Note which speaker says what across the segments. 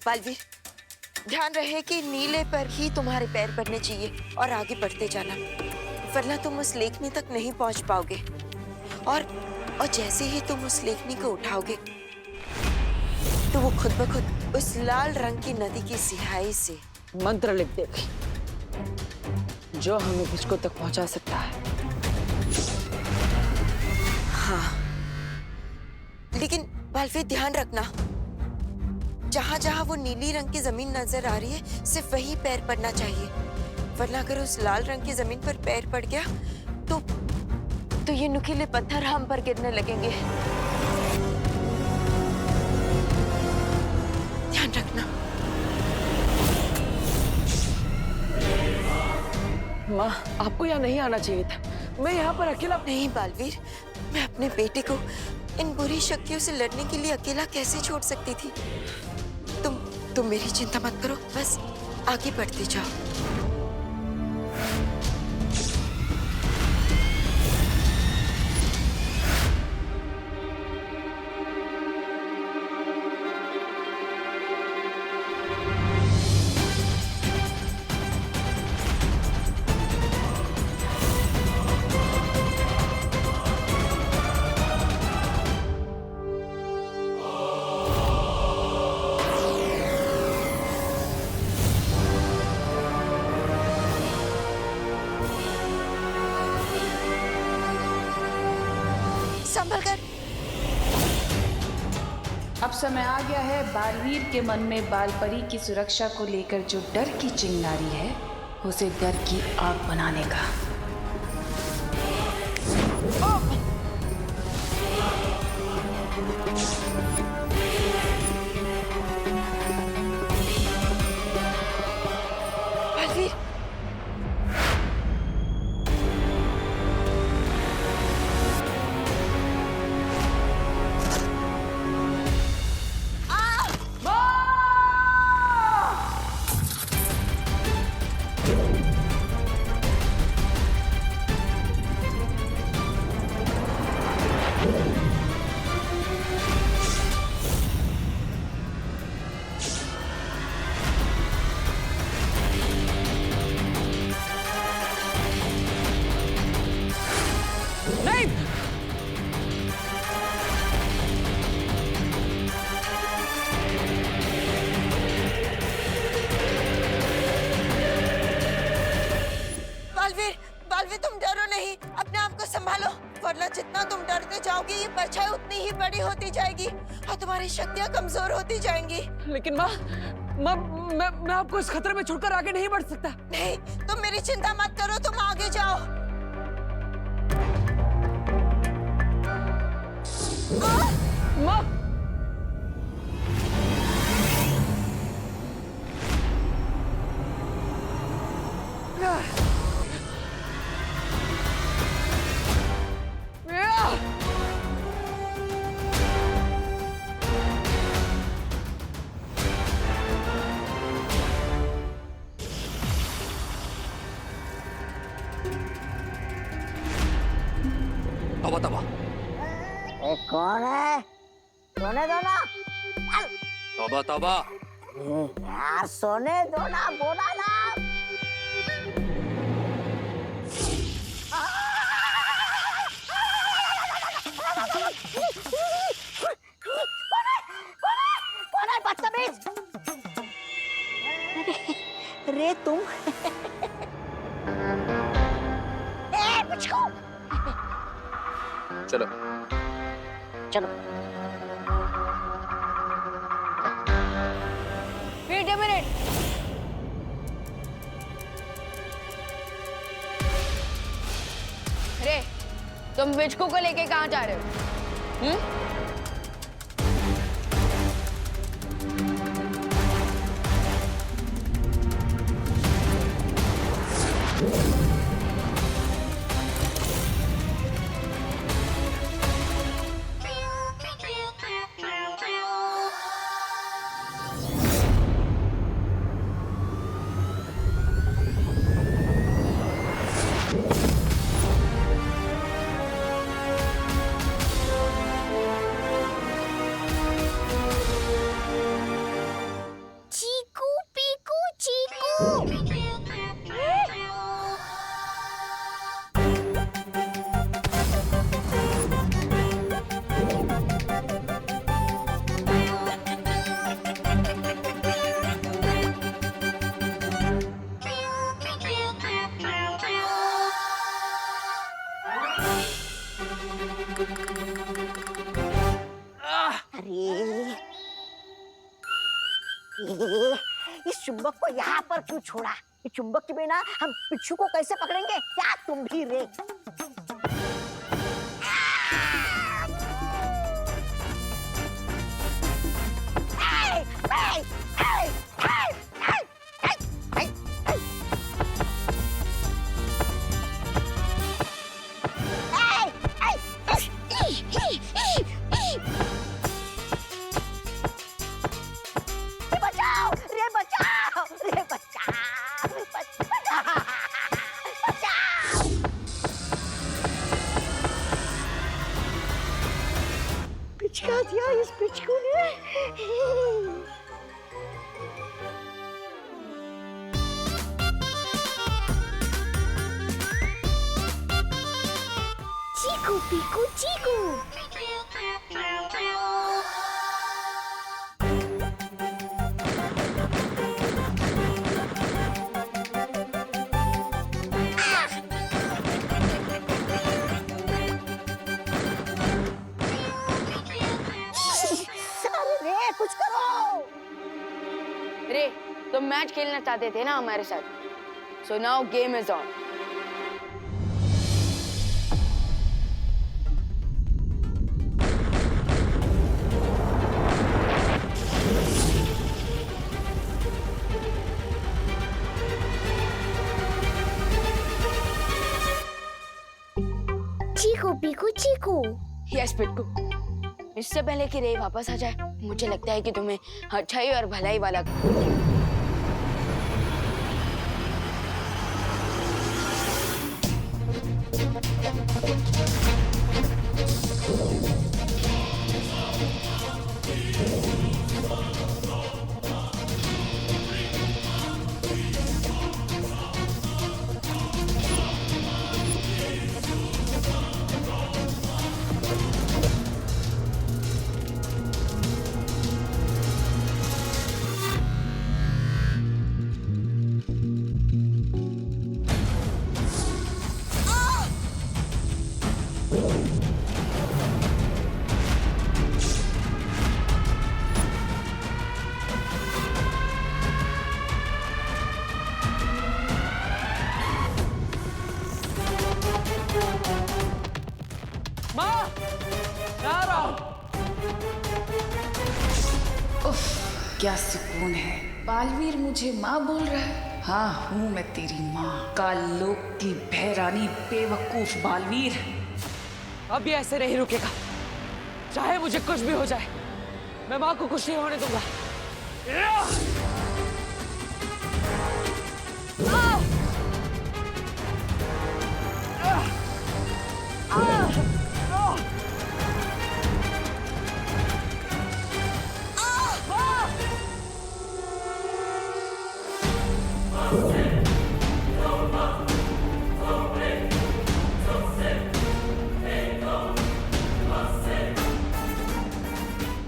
Speaker 1: बालवीर, ध्यान रहे कि नीले पर ही तुम्हारे पैर पड़ने चाहिए और आगे बढ़ते जाना, वरना तुम उस लेखनी तक नहीं पहुंच पाओगे। और जैसे ही तुम उस लेखनी को उठाओगे तो वो खुद ब खुद उस लाल रंग की नदी की सिहाई से
Speaker 2: मंत्र लिख देगी जो हमें बिचको तक पहुंचा सकता है।
Speaker 1: हाँ, लेकिन बालवीर ध्यान रखना, जहां जहां वो नीली रंग की जमीन नजर आ रही है सिर्फ वही पैर पड़ना चाहिए, वरना अगर उस लाल रंग की जमीन पर पैर पड़ गया तो ये नुकीले पत्थर हम पर गिरने लगेंगे। ध्यान रखना।
Speaker 2: माँ, आपको यहाँ नहीं आना चाहिए था। मैं यहाँ पर अकेला
Speaker 1: नहीं बालवीर, मैं अपने बेटे को इन बुरी शक्तियों से लड़ने के लिए अकेला कैसे छोड़ सकती थी। तुम मेरी चिंता मत करो, बस आगे बढ़ते जाओ। संभल कर।
Speaker 3: अब समय आ गया है बालवीर के मन में बालपरी की सुरक्षा को लेकर जो डर की चिंगारी है उसे डर की आग बनाने का।
Speaker 1: बालवीर, बालवीर तुम डरो नहीं, अपने आप को संभालो, वरना जितना तुम डरते जाओगे ये परछाई उतनी ही बड़ी होती जाएगी और तुम्हारी शक्तियां कमजोर होती जाएंगी।
Speaker 2: लेकिन माँ, मैं आपको इस खतरे में छोड़कर आगे नहीं बढ़ सकता।
Speaker 1: नहीं, तुम मेरी चिंता मत करो, तुम आगे जाओ।
Speaker 2: माँ,
Speaker 4: तवा तवा।
Speaker 5: कौन है? सोने दो ना।
Speaker 4: तवा तवा।
Speaker 5: यार सोने दो ना, बोला ना। कौन है बदतमीज? रे तुम। मुझको
Speaker 4: चलो
Speaker 5: चलो।
Speaker 1: Wait a minute. अरे तुम बिचकू को लेके कहाँ जा रहे हो?
Speaker 5: अरे ये इस चुंबक को यहाँ पर क्यों छोड़ा? इस चुंबक के बिना हम पिच्चू को कैसे पकड़ेंगे? क्या तुम भी रे? पिचका दिया इस पिचकू ने। चीकू पीकू चीकू। कुछ करो।
Speaker 2: रे, तुम मैच खेलना चाहते थे ना हमारे साथ? So now game is on.
Speaker 5: Cheeku Piku Cheeku.
Speaker 2: Yes Pittu, इससे पहले कि रे वापस आ जाए, मुझे लगता है कि तुम्हें अच्छाई और भलाई वाला
Speaker 3: क्या सुकून है। बालवीर मुझे माँ बोल रहा है। हाँ हूँ मैं तेरी माँ, कालोक की बहरानी बेवकूफ बालवीर।
Speaker 2: अब ये ऐसे नहीं रुकेगा, चाहे मुझे कुछ भी हो जाए, मैं माँ को कुछ नहीं होने दूंगा।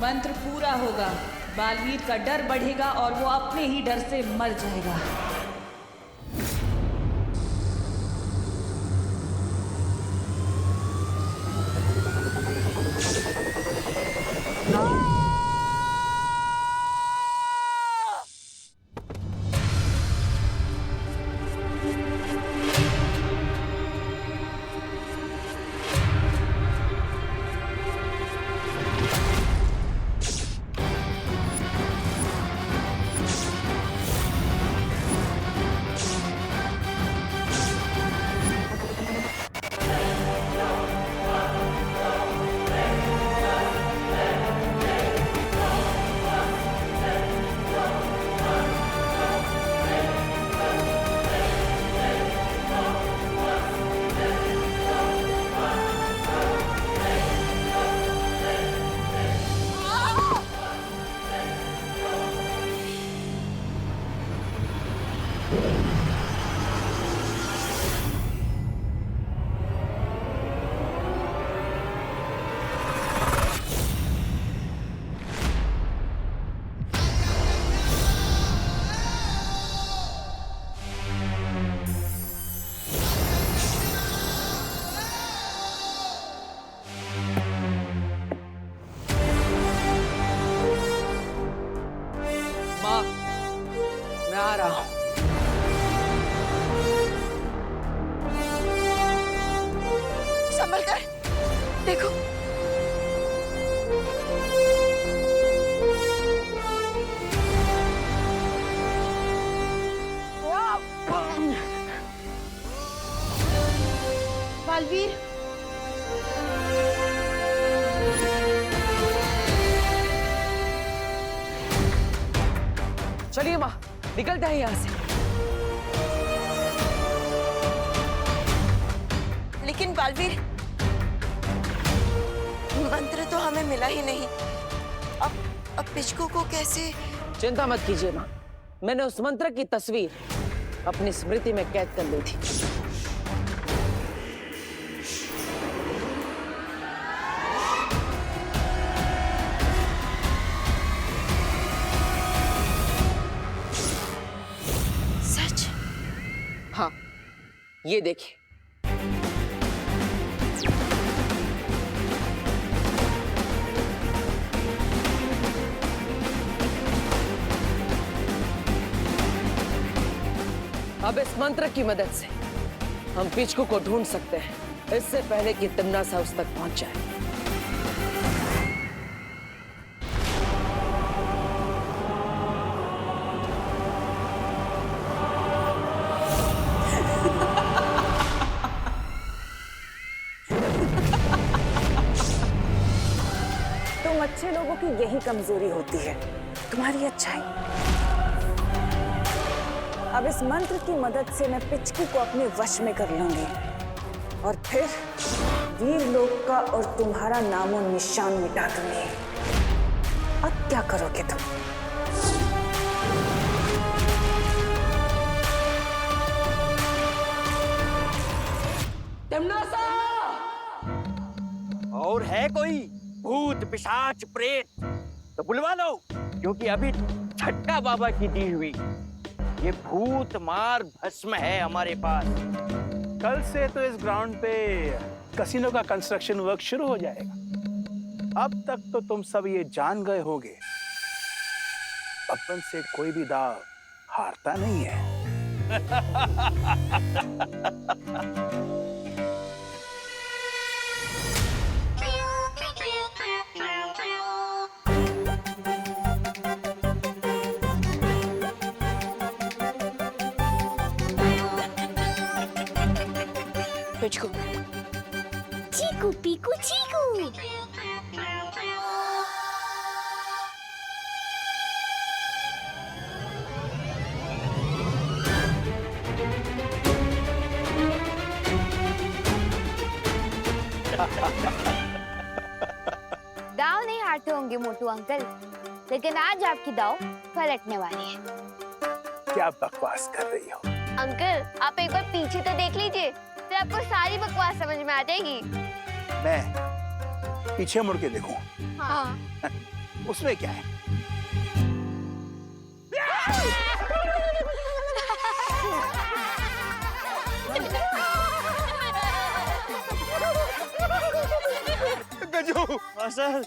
Speaker 3: मंत्र पूरा होगा, बालवीर का डर बढ़ेगा और वो अपने ही डर से मर जाएगा।
Speaker 2: मैं आ रहा हूं।
Speaker 1: संभल कर देखो। बालवीर,
Speaker 2: चलिए माँ, निकलते हैं यहाँ से।
Speaker 1: लेकिन बालवीर, मंत्र तो हमें मिला ही नहीं। अब पिचकू को कैसे?
Speaker 2: चिंता मत कीजिए माँ, मैंने उस मंत्र की तस्वीर अपनी स्मृति में कैद कर ली थी।
Speaker 1: सच?
Speaker 2: हाँ, ये देखिए। अब इस मंत्र की मदद से हम पिचकू को ढूंढ सकते हैं, इससे पहले कि तिम्नासा उस तक पहुंच जाए।
Speaker 6: तुम अच्छे लोगों की यही कमजोरी होती है, तुम्हारी अच्छाई। अब इस मंत्र की मदद से मैं पिचकू को अपने वश में कर लूंगी और फिर वीर लोक का और तुम्हारा नामो निशान मिटा दूंगी। अब क्या करोगे तुम?
Speaker 2: तिम्नासा!
Speaker 7: और है कोई भूत पिशाच प्रेत तो बुलवा लो, क्योंकि अभी छटका बाबा की दी हुई ये भूत मार भस्म है हमारे पास।
Speaker 8: कल से तो इस ग्राउंड पे कसिनो का कंस्ट्रक्शन वर्क शुरू हो जाएगा। अब तक तो तुम सब ये जान गए होगे, बब्बन से कोई भी दाव हारता नहीं है।
Speaker 1: पिचकू,
Speaker 5: चीकू पीकू चीकू।
Speaker 9: दाव नहीं हारते होंगे मोटू अंकल, लेकिन आज आपकी दाव पलटने वाली है।
Speaker 8: क्या बकवास कर रही हो?
Speaker 9: अंकल, आप एक बार पीछे तो देख लीजिए, तो आपको सारी बकवास समझ में आ जाएगी।
Speaker 8: मैं पीछे मुड़ के देखूं?
Speaker 9: हाँ।
Speaker 8: उसमें क्या है?
Speaker 10: गजू,
Speaker 7: सर,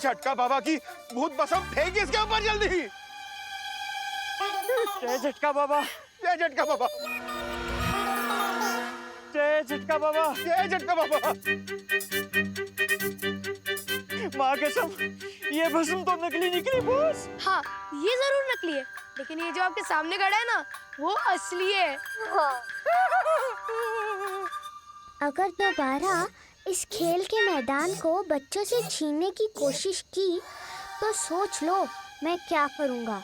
Speaker 10: झटका बाबा की भूत भस्म फेंक इसके ऊपर जल्दी।
Speaker 7: जय झटका बाबा,
Speaker 10: जय झटका बाबा,
Speaker 7: जय झटका बाबा,
Speaker 10: जय झटका बाबा।
Speaker 7: माँ कसम, ये भस्म तो नकली निकली बॉस।
Speaker 11: हाँ, ये जरूर नकली है, लेकिन ये जो आपके सामने खड़ा है ना, वो असली है।
Speaker 9: अगर दोबारा इस खेल के मैदान को बच्चों से छीनने की कोशिश की तो सोच लो मैं क्या करूँगा।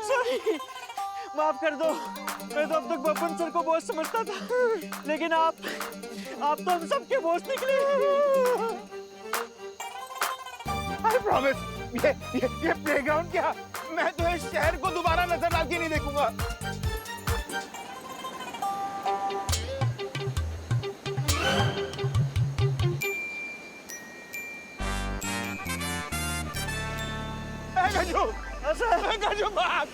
Speaker 7: सॉरी, माफ कर दो। मैं तो अब तक बब्बन सर को बॉस समझता था, लेकिन आप तो हम सबके बॉस निकले।
Speaker 10: I promise, ये प्लेग्राउंड क्या, मैं तो इस शहर को दोबारा नजर डाल के नहीं देखूंगा। गजू, गजू भाग,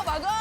Speaker 10: भागो।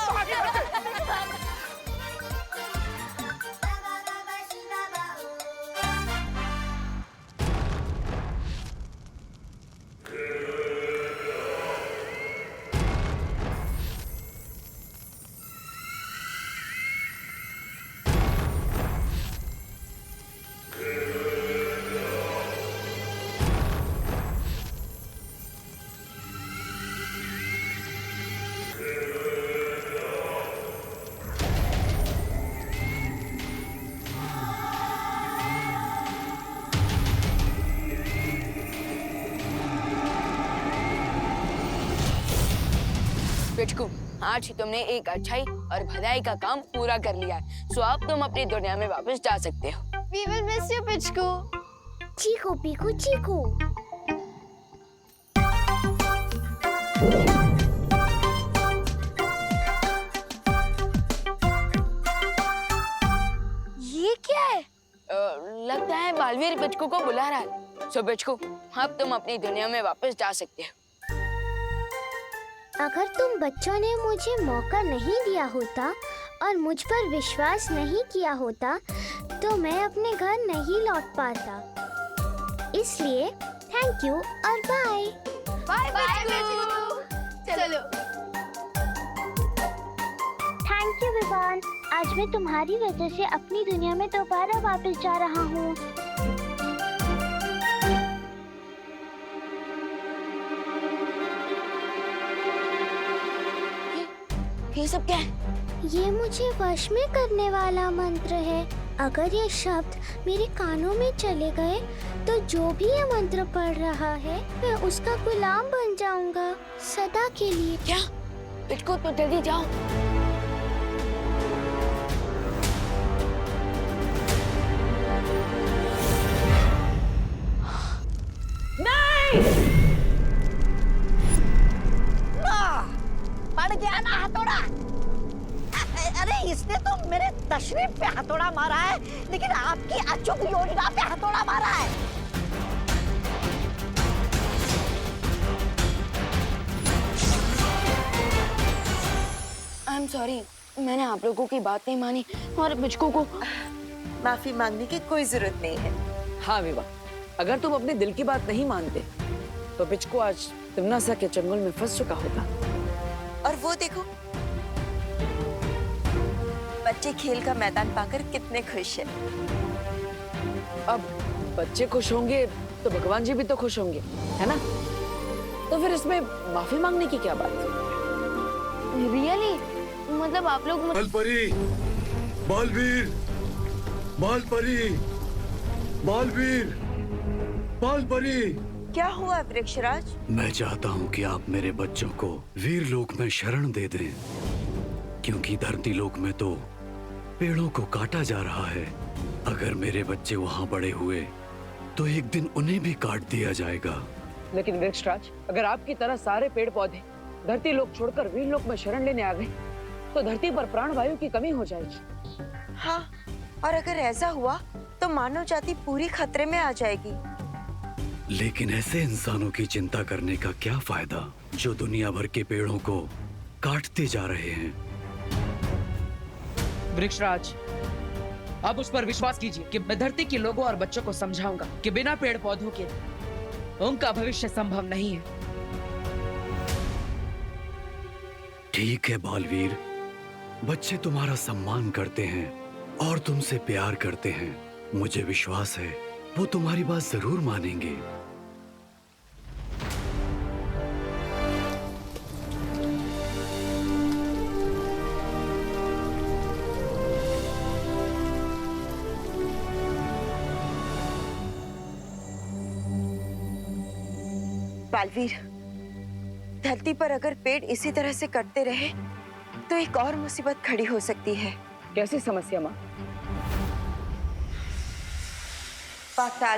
Speaker 12: पिचकू, आज तुमने एक अच्छाई और भलाई का काम पूरा कर लिया है, सो अब तुम अपनी दुनिया में वापस जा सकते हो।
Speaker 11: We will miss you, पिचकू।
Speaker 9: चीकू पीकू चीकू।
Speaker 11: ये क्या है?
Speaker 12: लगता है बालवीर पिचकू को बुला रहा है। सो पिचकू, अब तुम अपनी दुनिया में वापस जा सकते हो।
Speaker 9: अगर तुम बच्चों ने मुझे मौका नहीं दिया होता और मुझ पर विश्वास नहीं किया होता तो मैं अपने घर नहीं लौट पाता। इसलिए थैंक यू और बाय।
Speaker 11: बाय पिचकू। चलो।
Speaker 9: थैंक यू विवान, आज मैं तुम्हारी वजह से अपनी दुनिया में दोबारा वापस जा रहा हूँ।
Speaker 12: ये सब क्या है?
Speaker 9: ये मुझे वश में करने वाला मंत्र है। अगर ये शब्द मेरे कानों में चले गए तो जो भी ये मंत्र पढ़ रहा है मैं उसका गुलाम बन जाऊंगा सदा के लिए।
Speaker 12: क्या? पिचकू, तो जल्दी जाओ।
Speaker 5: पड़ गया ना हथौड़ा। अरे इसने तो मेरे तशरीफ पे हथौड़ा मारा है, लेकिन आपकी अचूक योजना पे हथौड़ा मारा है।
Speaker 12: आई एम सॉरी, मैंने आप लोगों की बात नहीं मानी और पिचकू को
Speaker 1: माफी मांगने की कोई जरूरत नहीं है।
Speaker 2: हाँ विवा, अगर तुम अपने दिल की बात नहीं मानते तो पिचकू आज तिमनासा के चंगुल में फंस चुका होता।
Speaker 1: और वो देखो, बच्चे खेल का मैदान पाकर कितने खुश हैं।
Speaker 2: अब बच्चे खुश होंगे तो भगवान जी भी तो खुश होंगे, है ना? तो फिर इसमें माफी मांगने की क्या बात?
Speaker 12: रियली? मतलब आप लोग
Speaker 13: बालपरी, बालवीर, बालपरी, बालवीर, बालपरी।
Speaker 1: क्या हुआ वृक्षराज?
Speaker 13: मैं चाहता हूँ कि आप मेरे बच्चों को वीर लोक में शरण दे दें, क्योंकि धरती लोक में तो पेड़ों को काटा जा रहा है। अगर मेरे बच्चे वहाँ बड़े हुए तो एक दिन उन्हें भी काट दिया जाएगा।
Speaker 2: लेकिन वृक्षराज, अगर आपकी तरह सारे पेड़ पौधे धरती लोक छोड़कर वीर लोक में शरण लेने आ गए तो धरती पर प्राण वायु की कमी हो जाएगी।
Speaker 1: हाँ, और अगर ऐसा हुआ तो मानव जाति पूरी खतरे में आ जाएगी।
Speaker 13: लेकिन ऐसे इंसानों की चिंता करने का क्या फायदा जो दुनिया भर के पेड़ों को काटते जा रहे हैं।
Speaker 2: वृक्षराज, आप उस पर विश्वास कीजिए कि मैं धरती के लोगों और बच्चों को समझाऊंगा कि बिना पेड़ पौधों के उनका भविष्य संभव नहीं है।
Speaker 13: ठीक है बालवीर, बच्चे तुम्हारा सम्मान करते हैं और तुमसे प्यार करते हैं। मुझे विश्वास है वो तुम्हारी बात जरूर मानेंगे।
Speaker 1: बालवीर, धरती पर अगर पेड़ इसी तरह से कटते रहे तो एक और मुसीबत खड़ी हो सकती है।
Speaker 2: कैसी समस्या माँ?
Speaker 1: पाताल